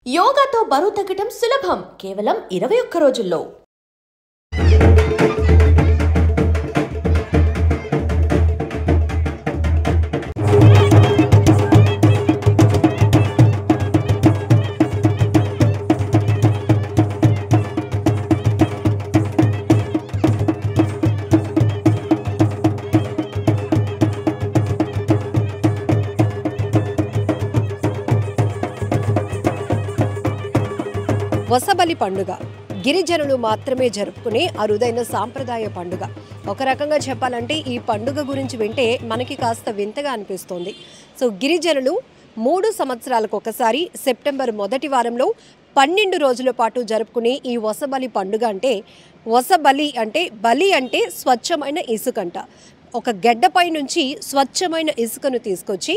యోగాతో బరువు తగ్గడం సులభం కేవలం 21 రోజుల్లో. వసబలి పండుగ గిరిజనులు మాత్రమే జరుపుకునే అరుదైన సాంప్రదాయ పండుగ. ఒక రకంగా చెప్పాలంటే ఈ పండుగ గురించి వింటే మనకి కాస్త వింతగా అనిపిస్తుంది. సో గిరిజనులు 3 సంవత్సరాలకు ఒకసారి సెప్టెంబర్ మొదటి వారంలో 12 రోజుల పాటు జరుపుకునే ఈ వసబలి పండుగ అంటే, వసబలి అంటే బలి అంటే స్వచ్ఛమైన ఇసుకంట. ఒక గెడ్డపై నుంచి స్వచ్ఛమైన ఇసుకను తీసుకొచ్చి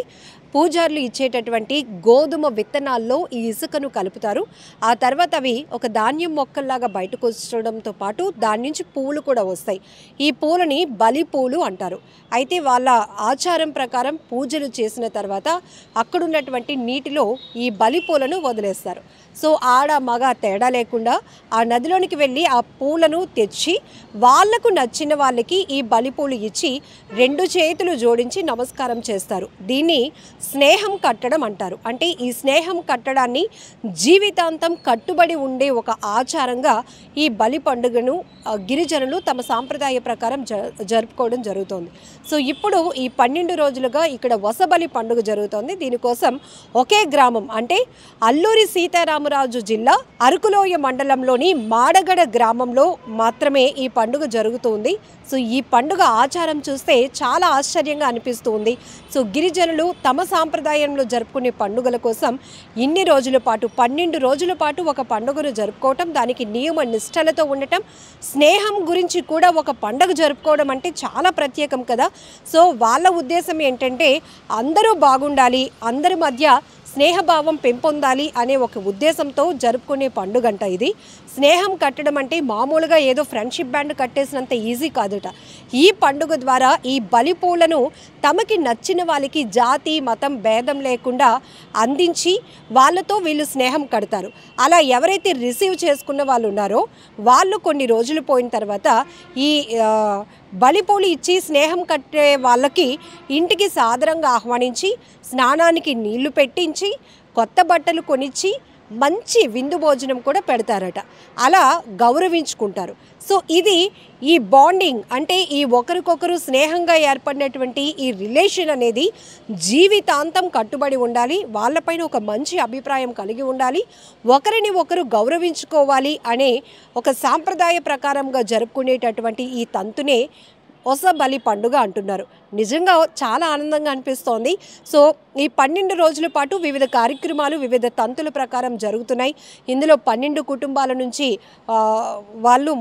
పూజారులు ఇచ్చేటటువంటి గోధుమ విత్తనాల్లో ఈ ఇసుకను కలుపుతారు. ఆ తర్వాత అవి ఒక ధాన్యం మొక్కల్లాగా బయటకు వచ్చడంతో పాటు దాని నుంచి పూలు కూడా వస్తాయి. ఈ పూలని బలి పూలు అంటారు. అయితే వాళ్ళ ఆచారం ప్రకారం పూజలు చేసిన తర్వాత అక్కడున్నటువంటి నీటిలో ఈ బలి పూలను వదిలేస్తారు. సో ఆడ మగ తేడా లేకుండా ఆ నదిలోనికి వెళ్ళి ఆ పూలను తెచ్చి వాళ్లకు నచ్చిన వాళ్ళకి ఈ బలి పూలు ఇచ్చి 2 చేతులు జోడించి నమస్కారం చేస్తారు. దీన్ని స్నేహం కట్టడం అంటారు. అంటే ఈ స్నేహం కట్టడాన్ని జీవితాంతం కట్టుబడి ఉండే ఒక ఆచారంగా ఈ బలి పండుగను గిరిజనులు తమ సాంప్రదాయ ప్రకారం జరుపుకోవడం జరుగుతోంది. సో ఇప్పుడు ఈ 12 రోజులుగా ఇక్కడ వసబలి పండుగ జరుగుతోంది. దీనికోసం ఒకే గ్రామం అంటే అల్లూరి సీతారామరాజు జిల్లా అరకులోయ మండలంలోని మాడగడ గ్రామంలో మాత్రమే ఈ పండుగ జరుగుతుంది. సో ఈ పండుగ ఆచారం చూస్తే చాలా ఆశ్చర్యంగా అనిపిస్తుంది. సో గిరిజనులు తమ సాంప్రదాయంలో జరుపుకునే పండుగల కోసం ఇన్ని రోజుల పాటు 12 రోజుల పాటు ఒక పండుగను జరుపుకోవటం, దానికి నియమ నిష్టలతో ఉండటం, స్నేహం గురించి కూడా ఒక పండుగ జరుపుకోవడం అంటే చాలా ప్రత్యేకం కదా. సో వాళ్ళ ఉద్దేశం ఏంటంటే అందరూ బాగుండాలి, అందరి మధ్య స్నేహభావం పెంపొందాలి అనే ఒక ఉద్దేశంతో జరుపుకునే పండుగ అంట ఇది. స్నేహం కట్టడం అంటే మామూలుగా ఏదో ఫ్రెండ్షిప్ బ్యాండ్ కట్టేసినంత ఈజీ కాదుట. ఈ పండుగ ద్వారా ఈ బలి పూలను తమకి నచ్చిన వాళ్ళకి జాతి మతం భేదం లేకుండా అందించి వాళ్ళతో వీళ్ళు స్నేహం కడతారు. అలా ఎవరైతే రిసీవ్ చేసుకున్న వాళ్ళు ఉన్నారో వాళ్ళు కొన్ని రోజులు పోయిన తర్వాత ఈ బలిపూలు ఇచ్చి స్నేహం కట్టే వాళ్ళకి ఇంటికి సాదరంగా ఆహ్వానించి స్నానానికి నీళ్లు పెట్టించి కొత్త బట్టలు కొనిచ్చి మంచి విందు భోజనం కూడా పెడతారట. అలా గౌరవించుకుంటారు. సో ఇది ఈ బాండింగ్ అంటే ఈ ఒకరికొకరు స్నేహంగా ఏర్పడినటువంటి ఈ రిలేషన్ అనేది జీవితాంతం కట్టుబడి ఉండాలి, వాళ్ళపైన ఒక మంచి అభిప్రాయం కలిగి ఉండాలి, ఒకరిని ఒకరు గౌరవించుకోవాలి అనే ఒక సాంప్రదాయ ప్రకారంగా జరుపుకునేటటువంటి ఈ తంతునే వసబలి పండుగ అంటున్నారు. నిజంగా చాలా ఆనందంగా అనిపిస్తోంది. సో ఈ 12 రోజుల పాటు వివిధ కార్యక్రమాలు వివిధ తంతుల ప్రకారం జరుగుతున్నాయి. ఇందులో 12 కుటుంబాల నుంచి వాళ్ళు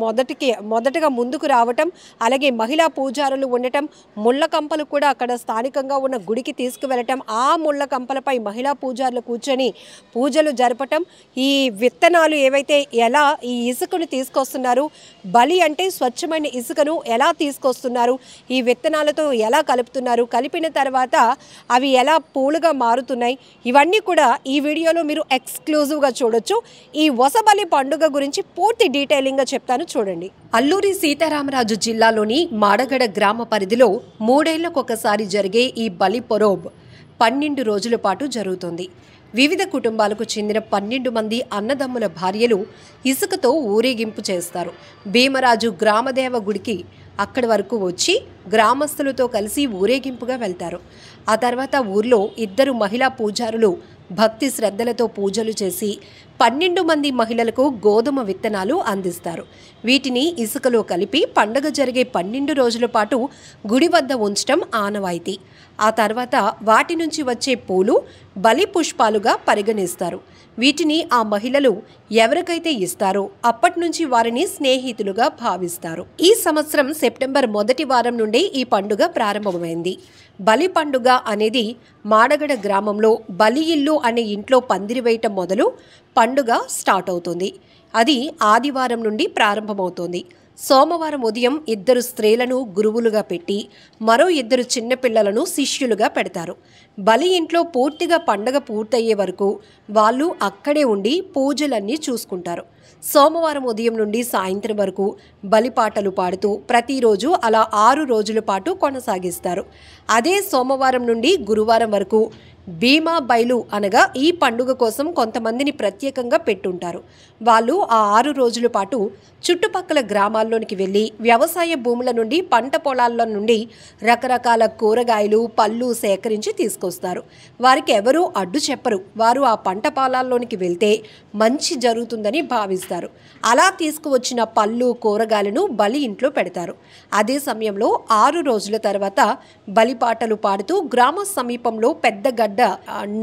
మొదటగా ముందుకు రావటం, అలాగే మహిళా పూజారులు ఉండటం, ముళ్ళ కంపలు కూడా అక్కడ స్థానికంగా ఉన్న గుడికి తీసుకువెళ్ళటం, ఆ ముళ్ళ కంపలపై మహిళా పూజారులు కూర్చొని పూజలు జరపటం, ఈ విత్తనాలు ఏవైతే ఎలా ఈ ఇసుకను తీసుకొస్తున్నారు, బలి అంటే స్వచ్ఛమైన ఇసుకను ఎలా తీసుకొస్తున్నారు, ఈ విత్తనాలతో ఎలా కలుపుతున్నారు, కలిపిన తర్వాత అవి ఎలా పూలుగా మారుతున్నాయి, ఇవన్నీ కూడా ఈ వీడియోలో మీరు ఎక్స్క్లూజివ్గా చూడొచ్చు. ఈ వసబలి పండుగ గురించి పూర్తి డీటెయిలింగ్గా చెప్తాను, చూడండి. అల్లూరి సీతారామరాజు జిల్లాలోని మాడగడ గ్రామ పరిధిలో 3 ఏళ్లకొకసారి జరిగే ఈ బలి పొరోబ్ 12 రోజుల పాటు జరుగుతుంది. వివిధ కుటుంబాలకు చెందిన 12 మంది అన్నదమ్ముల భార్యలు ఇసుకతో ఊరేగింపు చేస్తారు. భీమరాజు గ్రామదేవ గుడికి అక్కడి వరకు వచ్చి గ్రామస్తులతో కలిసి ఊరేగింపుగా వెళ్తారు. ఆ తర్వాత ఊర్లో 2 మహిళా పూజారులు భక్తి శ్రద్ధలతో పూజలు చేసి 12 మంది మహిళలకు గోధుమ విత్తనాలు అందిస్తారు. వీటిని ఇసుకలో కలిపి పండగ జరిగే 12 రోజుల పాటు గుడి వద్ద ఉంచడం ఆనవాయితీ. ఆ తర్వాత వాటి నుంచి వచ్చే పూలు బలి పుష్పాలుగా పరిగణిస్తారు. వీటిని ఆ మహిళలు ఎవరికైతే ఇస్తారో అప్పటి నుంచి వారిని స్నేహితులుగా భావిస్తారు. ఈ సంవత్సరం సెప్టెంబర్ మొదటి వారం నుండి ఈ పండుగ ప్రారంభమైంది. బలి పండుగ అనేది మాడగడ గ్రామంలో బలి ఇల్లు అనే ఇంట్లో పందిరి వేయటం మొదలు పండుగ స్టార్ట్ అవుతుంది. అది ఆదివారం నుండి ప్రారంభమవుతోంది. సోమవారం ఉదయం 2 స్త్రీలను గురువులుగా పెట్టి మరో 2 చిన్నపిల్లలను శిష్యులుగా పెడతారు. బలి ఇంట్లో పూర్తిగా పండగ పూర్తయ్యే వరకు వాళ్ళు అక్కడే ఉండి పూజలన్నీ చూసుకుంటారు. సోమవారం ఉదయం నుండి సాయంత్రం వరకు బలిపాటలు పాడుతూ ప్రతిరోజు అలా 6 రోజుల పాటు కొనసాగిస్తారు. అదే సోమవారం నుండి గురువారం వరకు భీమా బైలు అనగా ఈ పండుగ కోసం కొంతమందిని ప్రత్యేకంగా పెట్టుంటారు. వాళ్ళు ఆ 6 రోజుల పాటు చుట్టుపక్కల గ్రామాల్లోనికి వెళ్ళి వ్యవసాయ భూముల నుండి పంట పొలాల నుండి రకరకాల కూరగాయలు పళ్ళు సేకరించి తీసుకొస్తారు. వారికి ఎవరూ అడ్డు చెప్పరు. వారు ఆ పంట పొలాల్లోనికి వెళ్తే మంచి జరుగుతుందని భావిస్తారు. అలా తీసుకువచ్చిన పళ్ళు కూరగాయలను బలి ఇంట్లో పెడతారు. అదే సమయంలో 6 రోజుల తర్వాత బలిపాటలు పాడుతూ గ్రామ సమీపంలో పెద్ద గడ్డ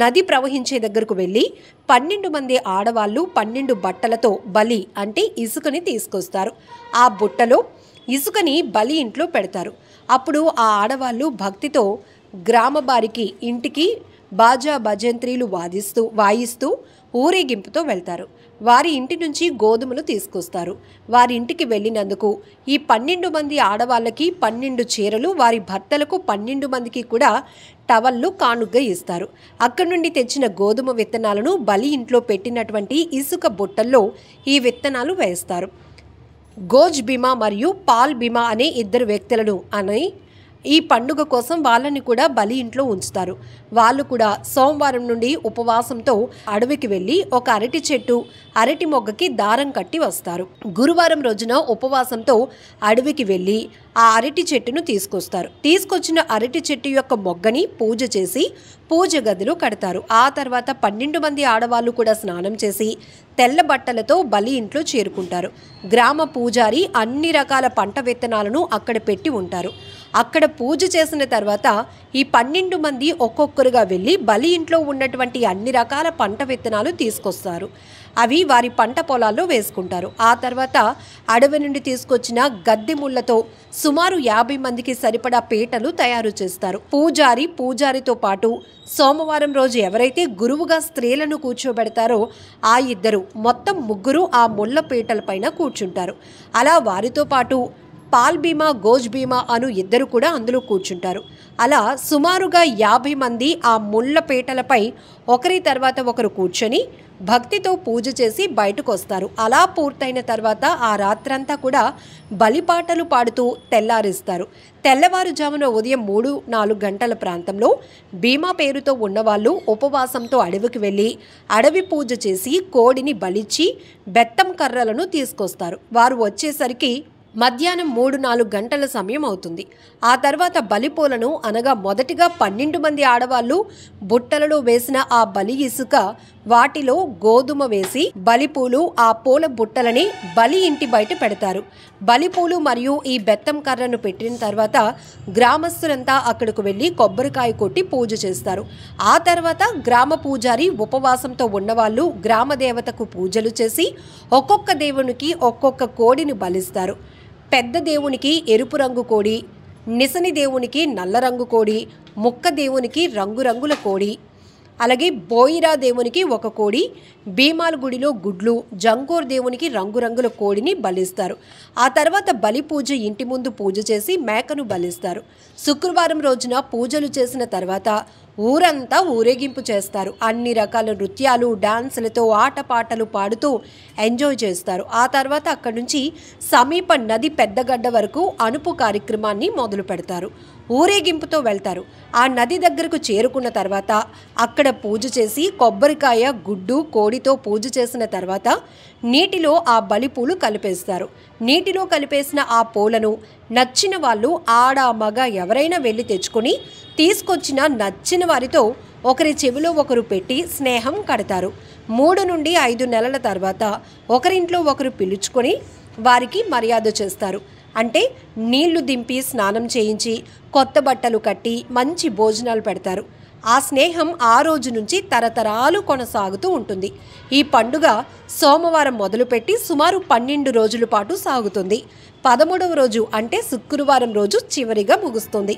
నది ప్రవహించే దగ్గరకు వెళ్ళి 12 మంది ఆడవాళ్ళు 12 బట్టలతో బలి అంటే ఇసుకని తీసుకొస్తారు. ఆ బుట్టలో ఇసుకని బలి ఇంట్లో పెడతారు. అప్పుడు ఆ ఆడవాళ్ళు భక్తితో గ్రామ బారికి ఇంటికి బాజా భజంత్రీలు వాయిస్తూ ఊరేగింపుతో వెళ్తారు. వారి ఇంటి నుంచి గోధుమలు తీసుకొస్తారు. వారి ఇంటికి వెళ్ళినందుకు ఈ 12 మంది ఆడవాళ్ళకి 12 చీరలు, వారి భర్తలకు 12 మందికి కూడా టవళ్ళు కానుగ్గా ఇస్తారు. అక్కడి నుండి తెచ్చిన గోధుమ విత్తనాలను బలి ఇంట్లో పెట్టినటువంటి ఇసుక బుట్టల్లో ఈ విత్తనాలు వేస్తారు. గోజ్ భీమా మరియు పాల్ భీమా అనే 2 వ్యక్తులను ఈ పండుగ కోసం వాళ్ళని కూడా బలి ఇంట్లో ఉంచుతారు. వాళ్ళు కూడా సోమవారం నుండి ఉపవాసంతో అడవికి వెళ్ళి ఒక అరటి చెట్టు అరటి మొగ్గకి దారం కట్టి వస్తారు. గురువారం రోజున ఉపవాసంతో అడవికి వెళ్ళి ఆ అరటి చెట్టును తీసుకొస్తారు. తీసుకొచ్చిన అరటి చెట్టు యొక్క మొగ్గని పూజ చేసి పూజ గదిలో కడతారు. ఆ తర్వాత 12 మంది ఆడవాళ్ళు కూడా స్నానం చేసి తెల్ల బట్టలతో బలి ఇంట్లో చేరుకుంటారు. గ్రామ పూజారి అన్ని రకాల పంట విత్తనాలను అక్కడ పెట్టి ఉంటారు. అక్కడ పూజ చేసిన తర్వాత ఈ 12 మంది ఒక్కొక్కరుగా వెళ్ళి బలి ఇంట్లో ఉన్నటువంటి అన్ని రకాల పంట విత్తనాలు తీసుకొస్తారు. అవి వారి పంట పొలాల్లో వేసుకుంటారు. ఆ తర్వాత అడవి నుండి తీసుకొచ్చిన గద్దె ముళ్ళతో సుమారు 50 మందికి సరిపడా పీటలు తయారు చేస్తారు. పూజారితో పాటు సోమవారం రోజు ఎవరైతే గురువుగా స్త్రీలను కూర్చోబెడతారో ఆ 2 మొత్తం 3 ఆ ముళ్ళ పీటల పైన కూర్చుంటారు. అలా వారితో పాటు పాల్ భీమా గోజ్ భీమా అను 2 కూడా అందులో కూర్చుంటారు. అలా సుమారుగా 50 మంది ఆ ముళ్ళ పీటలపై ఒకరి తర్వాత ఒకరు కూర్చొని భక్తితో పూజ చేసి బయటకు వస్తారు. అలా పూర్తయిన తర్వాత ఆ రాత్రంతా కూడా బలిపాటలు పాడుతూ తెల్లారిస్తారు. తెల్లవారుజామున ఉదయం 3-4 గంటల ప్రాంతంలో భీమా పేరుతో ఉన్నవాళ్ళు ఉపవాసంతో అడవికి వెళ్ళి అడవి పూజ చేసి కోడిని బలిచ్చి బెత్తం కర్రలను తీసుకొస్తారు. వారు వచ్చేసరికి మధ్యాహ్నం 3-4 గంటల సమయం అవుతుంది. ఆ తర్వాత బలిపూలను అనగా మొదటిగా 12 మంది ఆడవాళ్ళు బుట్టలలో వేసిన ఆ బలి ఇసుక వాటిలో గోధుమ వేసి బలిపూలు ఆ పూల బుట్టలని బలి ఇంటి బయట పెడతారు. బలిపూలు మరియు ఈ బెత్తం కర్రను పెట్టిన తర్వాత గ్రామస్తులంతా అక్కడకు వెళ్ళి కొబ్బరికాయ కొట్టి పూజ చేస్తారు. ఆ తర్వాత గ్రామ పూజారి ఉపవాసంతో ఉన్నవాళ్ళు గ్రామ దేవతకు పూజలు చేసి ఒక్కొక్క దేవునికి ఒక్కొక్క కోడిని బలిస్తారు. పెద్ద దేవునికి ఎరుపు రంగు కోడి, నిసని దేవునికి నల్ల రంగు కోడి, ముక్క దేవునికి రంగురంగుల కోడి, అలాగే బోయిరా దేవునికి 1 కోడి, భీమాల గుడిలో గుడ్లు, జంగూర్ దేవునికి రంగురంగుల కోడిని బలిస్తారు. ఆ తర్వాత బలి పూజ ఇంటి ముందు పూజ చేసి మేకను బలిస్తారు. శుక్రవారం రోజున పూజలు చేసిన తర్వాత ఊరంతా ఊరేగింపు చేస్తారు. అన్ని రకాల నృత్యాలు డాన్సులతో ఆటపాటలు పాడుతూ ఎంజాయ్ చేస్తారు. ఆ తర్వాత అక్కడి నుంచి సమీప నది పెద్దగడ్డ వరకు అనుపు కార్యక్రమాన్ని మొదలు పెడతారు. ఊరేగింపుతో వెళ్తారు. ఆ నది దగ్గరకు చేరుకున్న తర్వాత అక్కడ పూజ చేసి కొబ్బరికాయ గుడ్డు కోడితో పూజ చేసిన తర్వాత నీటిలో ఆ బలిపూలు కలిపేస్తారు. నీటిలో కలిపేసిన ఆ పూలను నచ్చిన వాళ్ళు ఆడ మగ ఎవరైనా వెళ్ళి తెచ్చుకొని తీసుకొచ్చిన నచ్చిన వారితో ఒకరి చెవిలో ఒకరు పెట్టి స్నేహం కడతారు. 3 నుండి 5 నెలల తర్వాత ఒకరింట్లో ఒకరు పిలుచుకొని వారికి మర్యాద చేస్తారు. అంటే నీళ్లు దింపి స్నానం చేయించి కొత్త బట్టలు కట్టి మంచి భోజనాలు పెడతారు. ఆ స్నేహం ఆ రోజు నుంచి తరతరాలు కొనసాగుతూ ఉంటుంది. ఈ పండుగ సోమవారం మొదలుపెట్టి సుమారు 12 రోజుల పాటు సాగుతుంది. 13వ రోజు అంటే శుక్రవారం రోజు చివరిగా ముగుస్తుంది.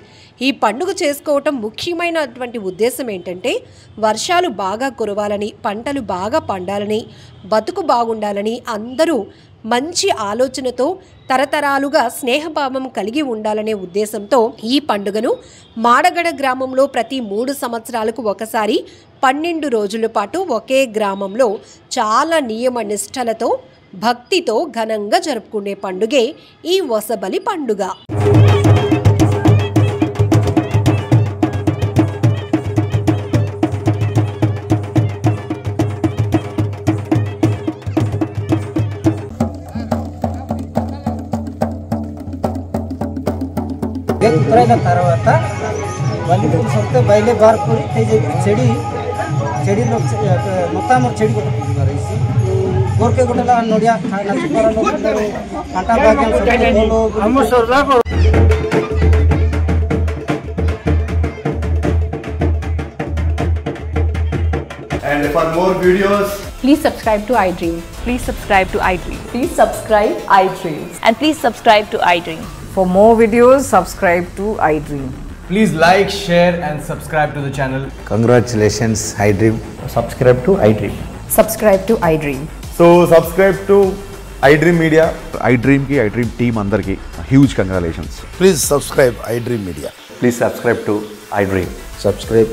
ఈ పండుగ చేసుకోవటం ముఖ్యమైనటువంటి ఉద్దేశం ఏంటంటే వర్షాలు బాగా కురవాలని, పంటలు బాగా పండాలని, బతుకు బాగుండాలని, అందరూ మంచి ఆలోచనతో తరతరాలుగా స్నేహభావం కలిగి ఉండాలనే ఉద్దేశంతో ఈ పండుగను మాడగడ గ్రామంలో ప్రతి 3 సంవత్సరాలకు ఒకసారి 12 రోజుల పాటు ఒకే గ్రామంలో చాలా నియమ నిష్టలతో భక్తితో ఘనంగా జరుపుకునే పండుగే ఈ వసబలి పండుగ. ఉత్తరైన తర్వాత వల్లి పులుసు బయలే బార్పూరి చెడి చెడిలో మొత్తం చెడి కొట్టేసి ಗೋರ್ಕೆ ಗುಡ್ಡಲ ನೋಡಿಯ ಕಂಟಾ ಭಾಗ್ಯ And for more videos, please subscribe to iDream. Please subscribe to iDream. Please subscribe iDream. And please subscribe to iDream. For more videos, subscribe to iDream. Please like, share and subscribe to the channel. Congratulations, iDream. Subscribe to iDream. Subscribe to iDream. So subscribe to iDream Media. iDream ki iDream team andarki huge congratulations. Please subscribe iDream Media. Please subscribe to iDream. Subscribe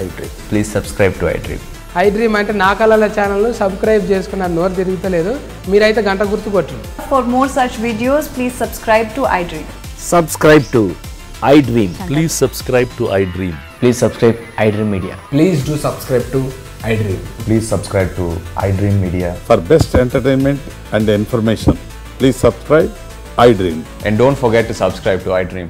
iDream. Please subscribe to iDream. iDream అంటే నా కళల channel subscribe చేసుకున్న నోరు తిరుగుతలేదు, మీరైతే గంట గుర్తు కొట్టండి. For more such videos, please subscribe to iDream. Subscribe to iDream. Please subscribe to iDream. Please subscribe iDream Media. Please do subscribe to iDream. Please subscribe to iDream Media. For best entertainment and information, please subscribe iDream. And don't forget to subscribe to iDream.